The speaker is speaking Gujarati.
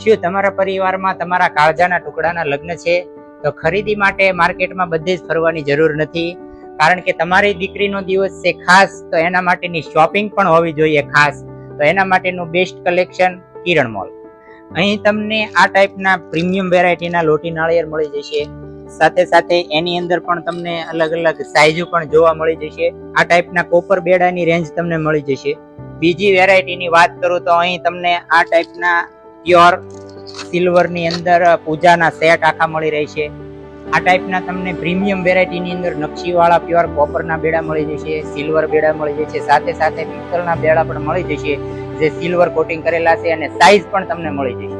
શું તમારા પરિવારમાં તમારા કાળજાના ટુકડાના લગ્ન છે? તો ખરીદી માટે માર્કેટમાં બધે જ ફરવાની જરૂર નથી, કારણ કે તમારી દીકરીનો દિવસ છે ખાસ, તો એના માટેની શોપિંગ પણ હોવી જોઈએ ખાસ. તો એના માટેનું બેસ્ટ કલેક્શન કિરણ મોલ. અહીં તમને આ ટાઈપના પ્રીમિયમ વેરાયટીના લોટી નાળિયેર મળી જશે. સાથે સાથે એની અંદર પણ તમને અલગ અલગ સાઈઝ પણ જોવા મળી જશે. આ ટાઈપના કોપર બેડાની રેન્જ તમને મળી જશે. બીજી વેરાયટીની વાત કરું તો અહીં તમને આ ટાઈપના પ્યોર સિલ્વરની અંદર પૂજાના સેટ આખા મળી રહેશે. આ ટાઈપના તમને પ્રીમિયમ વેરાયટીની અંદર નકશીવાળા પ્યોર કોપરના બેડા મળી જશે, સિલ્વર બેડા મળી જશે, સાથે સાથે પિત્તળના બેડા પણ મળી જશે જે સિલ્વર કોટિંગ કરેલા છે, અને સાઈઝ પણ તમને મળી જશે.